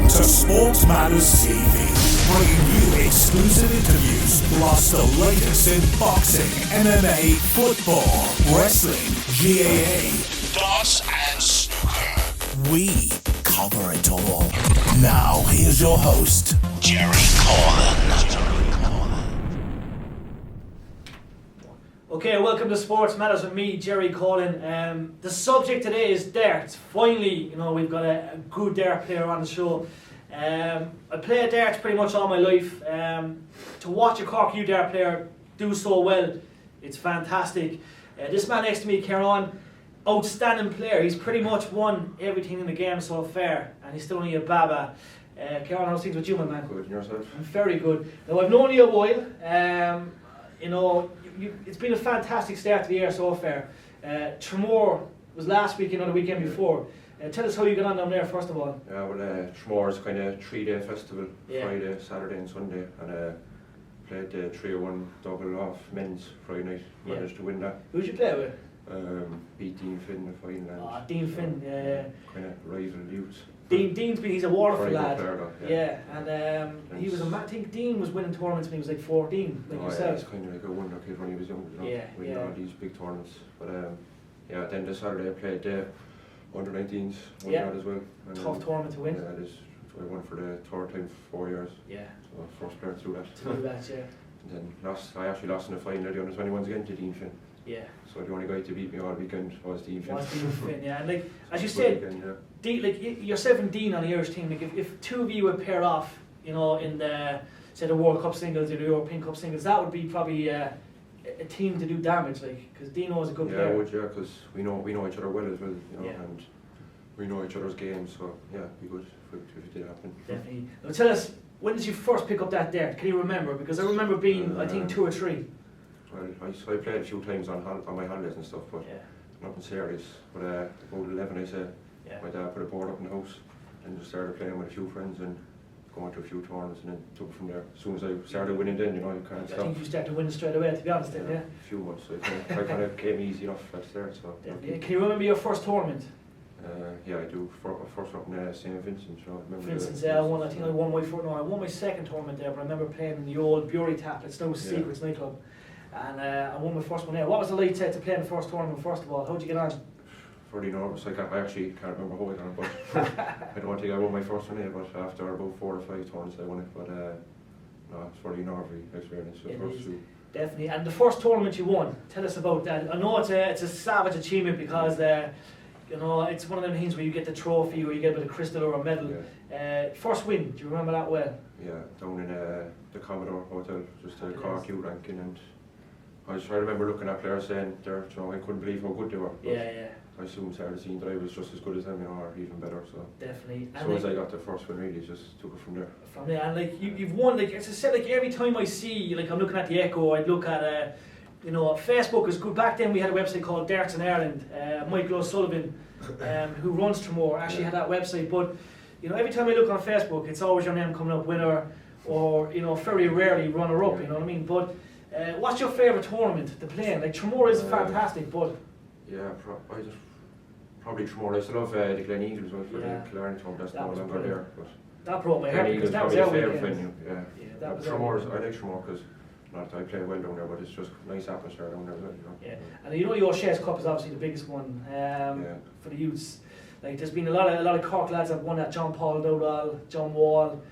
to SportsMatters TV, bringing you exclusive interviews plus the latest in boxing, MMA, football, wrestling, GAA, darts and snooker. We cover it all. Now here's your host, Coughlan. Okay, welcome to SportsMatters with me, Jerry Coughlan. The subject today is darts. Finally, we've got a good dart player on the show. I play darts pretty much all my life. To watch a Cork U dart player do so well, it's fantastic. This man next to me, Ciaran, outstanding player. He's pretty much won everything in the game so far, and he's still only a baba. Ciaran, how's things with you, my man? Good, and yourself? I'm very good. Now, I've known you a while. It's been a fantastic start to the year so far. Tramore was last weekend or the weekend before. Tell us how you got on down there first of all. Yeah, well, Tramore is kind of 3-day festival, Yeah. Friday, Saturday and Sunday, and played the 3-1 double off men's Friday night, managed to win that. Who did you play with? Beat Teehan in the final. And Dean Finn. kind of rival youths. He's a Waterford Very good lad. player, though, Yeah, and he was I think Dean was winning tournaments when he was like 14, like Yeah, yourself. he's kind of like a wonder kid when he was young, winning Yeah. all these big tournaments. But then this Saturday I played the under-19s, won Yeah. that as well. And, Tough tournament to win. Yeah, it is. So I won for the third time for 4 years. Yeah, So first player through that. to do that, yeah. And then I actually lost in the final, the under-21s again to Dean Finn. Yeah. So the only guy to beat me all weekend was Dean Finn. Was Dean Finn, yeah. And like as you Good said, weekend, yeah. Dean, like yourself and Dean on the Irish team, like if two of you would pair off, in the say the World Cup singles or the European Cup singles, that would be probably a team to do damage, like, because Dino is a good player. Yeah, I would, because we know each other well as well, Yeah. and we know each other's games, so yeah, it'd be good if it did happen. Definitely. Now tell us, when did you first pick up that dart? Can you remember? Because I remember being, I think, 2 or 3. Well, I played a few times on my holidays and stuff, but Yeah. nothing serious. But about 11, I said, Yeah. my dad put a board up in the house and just started playing with a few friends and going to a few tournaments, and then took it from there. As soon as I started winning, then you can't I stop. think you started winning straight away, to be honest, then, yeah. A few months, I kind of came easy enough at the start. So Definitely. Can you remember your first tournament? yeah, I do. First up in St. Vincent. For instance, I think I won my second tournament there, but I remember playing in the old Bury Tap. It's now Secrets nightclub, and I won my first one there. What was the like to play in the first tournament? First of all, how'd you get on? Pretty nervous. I actually can't remember how I got it, but I don't think I won my first one there. But after about 4 or 5 tournaments, I won it. But no, it's pretty nervy experience. The first two. Definitely. And the first tournament you won, tell us about that. I know it's a savage achievement because it's one of them things where you get the trophy or you get a bit of crystal or a medal. Yeah. First win, do you remember that well? Yeah, down in the Commodore Hotel, just a Cork U ranking, and I remember looking at players saying, I couldn't believe how good they were. Yeah. I soon started seeing that I was just as good as them, or even better. So definitely. as soon as I got the first one, really just took it from there. From there, and like you've won. Like as I said, like every time I see, like I'm looking at the Echo, I'd look at Facebook is good. Back then we had a website called Darts in Ireland. Michael O'Sullivan, who runs Tramore, actually had that website. But every time I look on Facebook, it's always your name coming up, winner, or very rarely runner up. You know what I mean? But what's your favourite tournament to play in? Like Tramore is fantastic, but yeah, probably Tramore. I still love the Glen Eagles one for the Killarney tournament. That's no longer there. But that broke my heart because that was probably our a favourite weekend. venue. Yeah, that was Tramore. I like Tramore because not that I play well down there, but it's just nice atmosphere down there as well. Yeah, and your Shares Cup is obviously the biggest one for the youths. Like there's been a lot of Cork lads that won that. John Paul Dowdall, John Wall,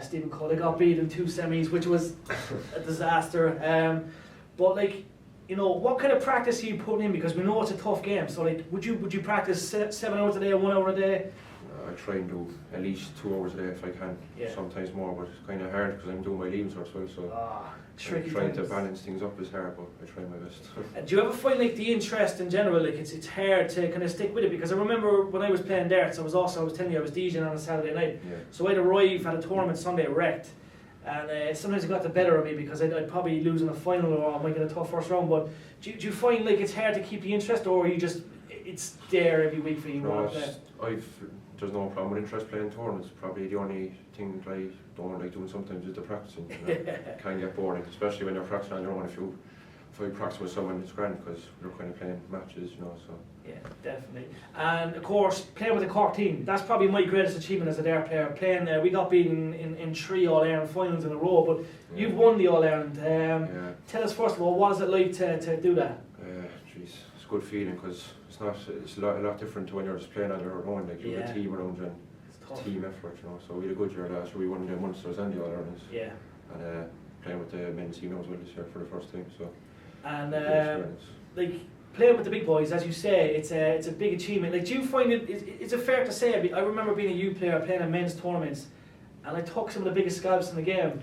Stephen Cole. They got beat in 2 semis, which was a disaster. But what kind of practice are you putting in? Because we know it's a tough game. So would you practice 7 hours a day, 1 hour a day? I try and do at least 2 hours a day if I can. Yeah. Sometimes more, but it's kind of hard because I'm doing my leaving cert as well. So tricky. Trying to balance things up is hard, but I try my best. Do you ever find the interest in general, it's hard to kind of stick with it? Because I remember when I was playing darts, I was telling you I was DJing on a Saturday night. Yeah. So I'd arrive at a tournament Sunday wrecked, and sometimes it got the better of me because I'd probably lose in a final or I might get a tough first round. But do you find it's hard to keep the interest, or you just it's there every week for you? No, there's no problem with interest playing tournaments. Probably the only thing I don't like doing sometimes is the practicing. It can get boring, especially when you're practicing on your own. If you if I practice with someone, it's grand because we're kind of playing matches, you know. So Yeah, definitely. And of course, playing with the Cork team, that's probably my greatest achievement as a Dare player. Playing, we got beaten in 3 All-Ireland finals in a row, but you've won the All-Ireland. Tell us first of all, what is it like to do that? Jeez, it's a good feeling because it's a lot different to when you're just playing on your own. Like you have a team around you and it's team effort, you know. So we had a good year last year. We won the Munsters and the All-Irelands. Yeah. And playing with the men's team as well this year for the first time. So and like playing with the big boys, as you say, it's a big achievement. Like, do you find it's fair to say? I remember being a youth player playing in men's tournaments, and I took some of the biggest scalps in the game.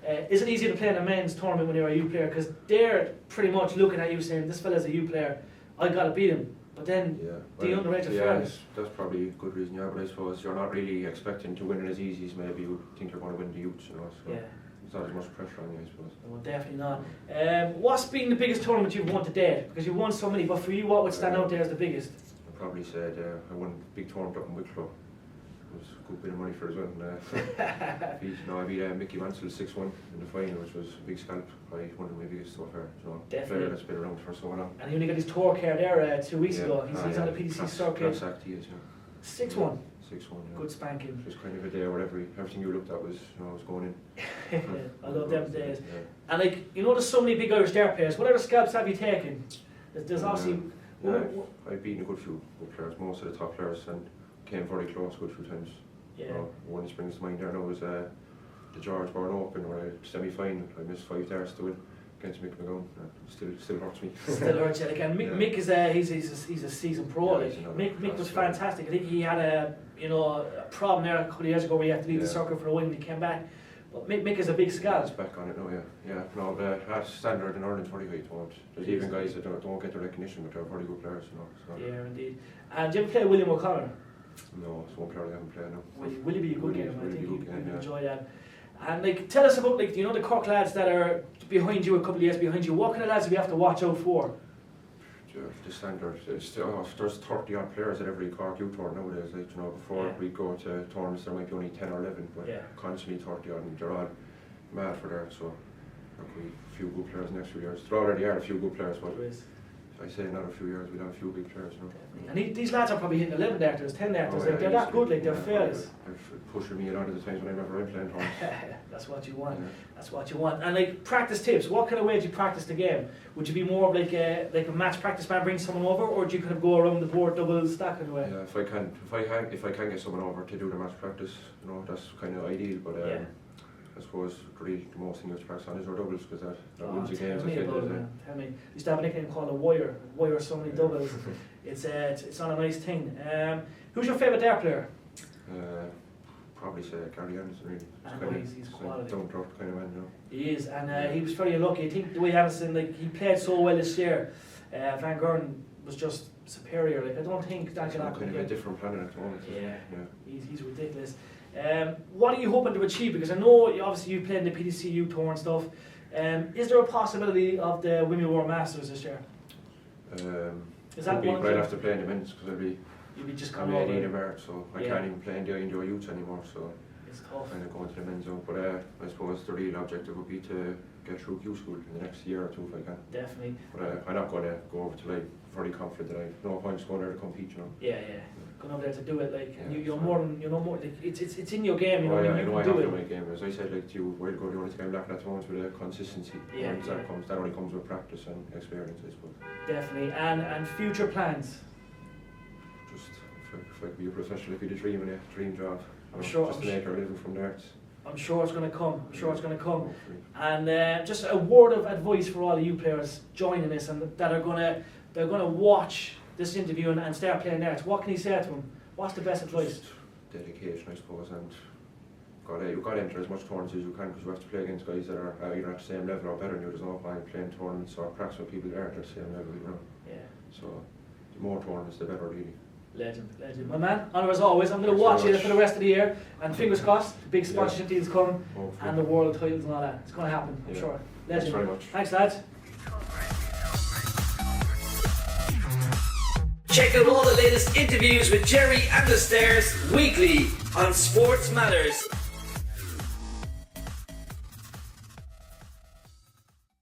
Yeah. Is it easier to play in a men's tournament when you're a youth player? Because they're pretty much looking at you saying, "This fella's a youth player, I gotta beat him." But then the underage are fairness. That's probably a good reason. Yeah, but I suppose you're not really expecting to win it as easy as maybe you think you're going to win the youths, you know. So there's not as much pressure on you, I suppose. No, definitely not. What's been the biggest tournament you've won to date? Because you've won so many, but for you, what would stand out there as the biggest? I'd probably say I won a big tournament up in Wicklow. It was a good bit of money for it as well. I beat Mickey Mansell 6-1 in the final, which was a big scalp. Probably one of my biggest so far. You know, player that's been around for so long. And he only got his tour care there 2 weeks ago. He's on the PDC circuit. 6-1. 6-1. Good spanking. It was kind of a day where everything you looked at was going in. I love them days. Yeah. And like, you know, there's so many big Irish Dare players. What other scalps have you taken? There's obviously. I've beaten a good few good players, most of the top players, and came very close a good few times. Yeah. One that springs to mind there now was the George Bourne Open, where I semi-final. I missed 5 dares to win against Mick McGowan. Still hurts me. Still hurts you. Like, and Mick is he's a seasoned pro. Yeah, Mick was fantastic. I think he had a problem there a couple of years ago where he had to leave the circuit for a while and he came back. But Mick is a big scalp. He's back on it now, yeah. No, the standard in Ireland's very high. There's even guys that don't get the recognition, but they're very good players, you know. So. Yeah, indeed. And do you ever play William O'Connor? No, it's one player I haven't played now. Will he be a good game? I think you'll enjoy that. And like, tell us about the Cork lads that are behind you, a couple of years behind you. What kind of lads do we have to watch out for? The standard. There's 30 odd players at every Cork youth tour nowadays. Like, you know, before we go to tournaments, there might be only 10 or 11, but constantly 30 odd, and they're all mad for there. So there could be a few good players next few years. There already are a few good players, but I say in another few years we'll have a few big players, you know. And these lads are probably hitting 11 actors, 10 actors. They're that good, like they're fearless. They're pushing me a lot of the times whenever I'm playing tournaments. That's what you want. That's what you want. And like, practice tips. What kind of way do you practice the game? Would you be more of like a match practice man, bring someone over, or do you kind of go around the board double stack in a way? Yeah, if I can get someone over to do the match practice, you know, that's kind of ideal. But I suppose really the most thing you have to practice on is your doubles, because that wins the games. Tell me. Used to have a nickname called a wire. Wire so many doubles. It's not a nice thing. Who's your favourite Dare player? Probably say Gary Anderson, really. He's quality. Down-to-earth kind of man, you know. He is, and he was very lucky. I think the way Anderson, like, he played so well this year. Van Gurn was just superior. Like, I don't think that can happen. Kind of a different planet at the moment. Yeah. He's ridiculous. What are you hoping to achieve? Because I know obviously you played in the PDCU tour and stuff. Is there a possibility of the Women World Masters this year? Is that one? I'd have to play in the men's because you'll be just coming over in March, so I can't even play in the indoor youths anymore. So it's tough. Kind of going to the men's zone. But I suppose the real objective would be to get through Q school in the next year or two if I can. Definitely. But I'm not going to go over till I'm very confident that I've no points going there to compete, you know. Yeah. Going over there to do it, like, you're more than, like, it's in your game, you know. I know I have to my game. As I said, like to you a while ago, the only thing I'm lacking at the moment with consistency. That only comes with practice and experience, I suppose. Definitely. And future plans? Just if I could be a professional, if you'd a dream job. I'm sure. Just to make our living from there. I'm sure it's going to come. Hopefully. And just a word of advice for all of you players joining this and that are going to watch this interview and start playing darts. What can you say to them? What's the best advice? Just dedication, I suppose, and you've got to enter as much tournaments as you can, because you have to play against guys that are either at the same level or better than you. There's no point playing tournaments or practice with people that aren't at the same level, you know. Yeah. So the more tournaments, the better, really. Legend. My man, honour as always. I'm going to watch you for the rest of the year, and fingers crossed, the big sponsorship deals come, and the world titles and all that. It's going to happen, I'm sure. Legend. Thanks very much. Thanks, lads. Check out all the latest interviews with Jerry and the Stairs weekly on Sports Matters.